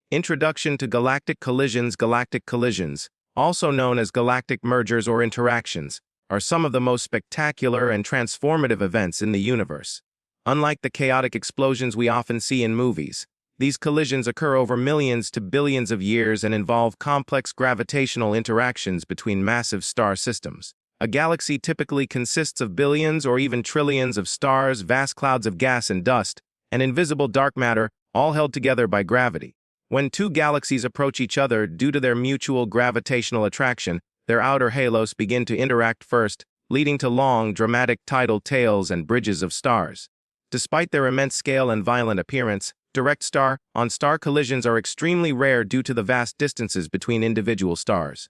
Introduction to galactic collisions. Galactic collisions, also known as galactic mergers or interactions, are some of the most spectacular and transformative events in the universe. Unlike the chaotic explosions we often see in movies, these collisions occur over millions to billions of years and involve complex gravitational interactions between massive star systems. A galaxy typically consists of billions or even trillions of stars, vast clouds of gas and dust, and invisible dark matter, all held together by gravity. When two galaxies approach each other due to their mutual gravitational attraction, their outer halos begin to interact first, leading to long, dramatic tidal tails and bridges of stars. Despite their immense scale and violent appearance, direct star-on-star collisions are extremely rare due to the vast distances between individual stars.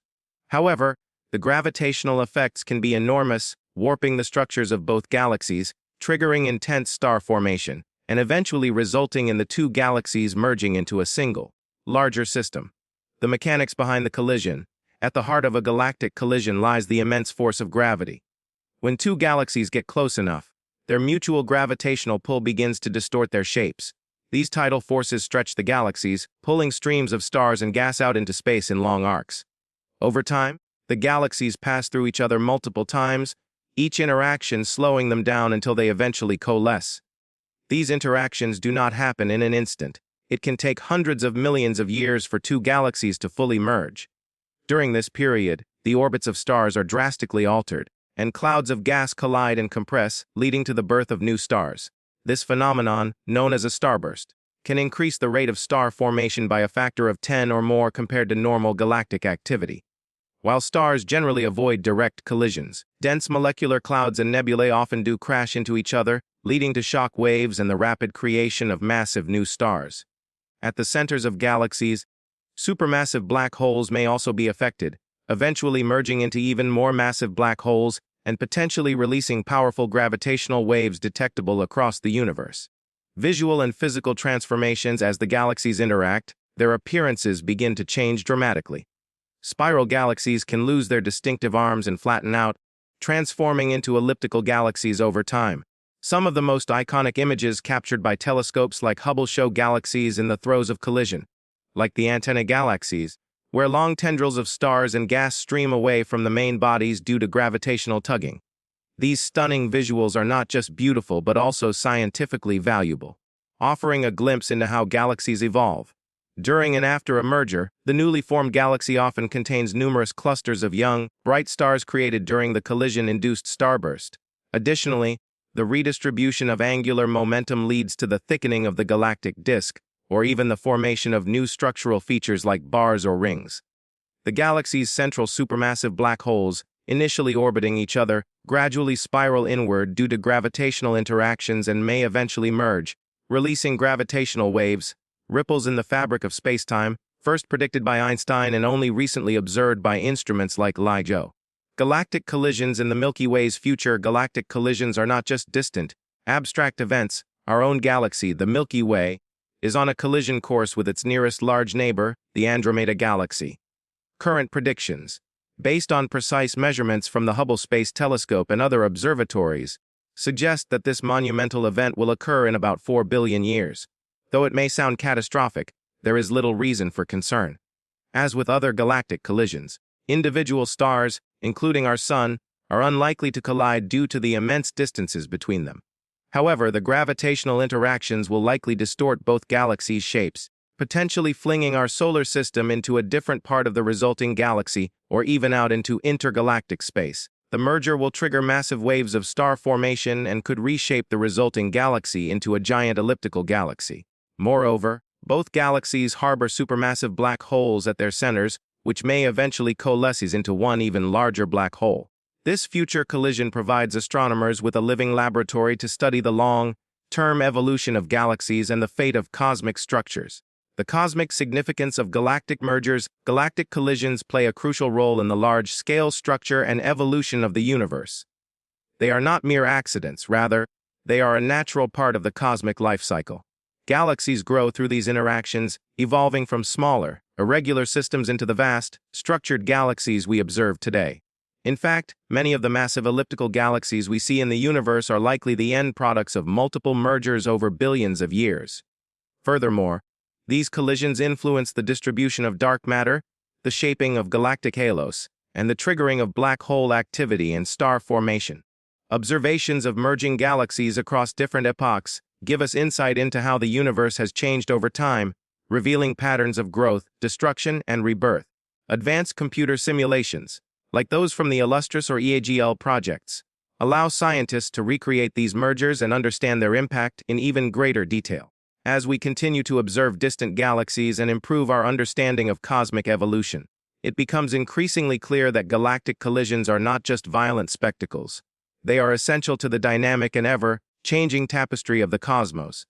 However, the gravitational effects can be enormous, warping the structures of both galaxies, triggering intense star formation, and eventually resulting in the two galaxies merging into a single, larger system. The mechanics behind the collision. At the heart of a galactic collision lies the immense force of gravity. When two galaxies get close enough, their mutual gravitational pull begins to distort their shapes. These tidal forces stretch the galaxies, pulling streams of stars and gas out into space in long arcs. Over time, the galaxies pass through each other multiple times, each interaction slowing them down until they eventually coalesce. These interactions do not happen in an instant. It can take hundreds of millions of years for two galaxies to fully merge. During this period, the orbits of stars are drastically altered, and clouds of gas collide and compress, leading to the birth of new stars. This phenomenon, known as a starburst, can increase the rate of star formation by a factor of 10 or more compared to normal galactic activity. While stars generally avoid direct collisions, dense molecular clouds and nebulae often do crash into each other, leading to shock waves and the rapid creation of massive new stars. At the centers of galaxies, supermassive black holes may also be affected, eventually merging into even more massive black holes and potentially releasing powerful gravitational waves detectable across the universe. Visual and physical transformations. As the galaxies interact, their appearances begin to change dramatically. Spiral galaxies can lose their distinctive arms and flatten out, transforming into elliptical galaxies over time. Some of the most iconic images captured by telescopes like Hubble show galaxies in the throes of collision, like the Antennae Galaxies, where long tendrils of stars and gas stream away from the main bodies due to gravitational tugging. These stunning visuals are not just beautiful but also scientifically valuable, offering a glimpse into how galaxies evolve. During and after a merger, the newly formed galaxy often contains numerous clusters of young, bright stars created during the collision-induced starburst. Additionally, the redistribution of angular momentum leads to the thickening of the galactic disk, or even the formation of new structural features like bars or rings. The galaxy's central supermassive black holes, initially orbiting each other, gradually spiral inward due to gravitational interactions and may eventually merge, releasing gravitational waves, ripples in the fabric of spacetime, first predicted by Einstein and only recently observed by instruments like LIGO. Galactic collisions in the Milky Way's future. Galactic collisions are not just distant, abstract events. Our own galaxy, the Milky Way, is on a collision course with its nearest large neighbor, the Andromeda Galaxy. Current predictions, based on precise measurements from the Hubble Space Telescope and other observatories, suggest that this monumental event will occur in about 4 billion years. Though it may sound catastrophic, there is little reason for concern. As with other galactic collisions, individual stars, including our Sun, are unlikely to collide due to the immense distances between them. However, the gravitational interactions will likely distort both galaxies' shapes, potentially flinging our solar system into a different part of the resulting galaxy or even out into intergalactic space. The merger will trigger massive waves of star formation and could reshape the resulting galaxy into a giant elliptical galaxy. Moreover, both galaxies harbor supermassive black holes at their centers, which may eventually coalesce into one even larger black hole. This future collision provides astronomers with a living laboratory to study the long-term evolution of galaxies and the fate of cosmic structures. The cosmic significance of galactic mergers. Galactic collisions play a crucial role in the large-scale structure and evolution of the universe. They are not mere accidents, rather, they are a natural part of the cosmic life cycle. Galaxies grow through these interactions, evolving from smaller, irregular systems into the vast, structured galaxies we observe today. In fact, many of the massive elliptical galaxies we see in the universe are likely the end products of multiple mergers over billions of years. Furthermore, These collisions influence the distribution of dark matter, the shaping of galactic halos, and the triggering of black hole activity and star formation. Observations of merging galaxies across different epochs give us insight into how the universe has changed over time, revealing patterns of growth, destruction, and rebirth. Advanced computer simulations, like those from the Illustris or EAGL projects, allow scientists to recreate these mergers and understand their impact in even greater detail. As we continue to observe distant galaxies and improve our understanding of cosmic evolution, it becomes increasingly clear that galactic collisions are not just violent spectacles. They are essential to the dynamic and ever-changing tapestry of the cosmos.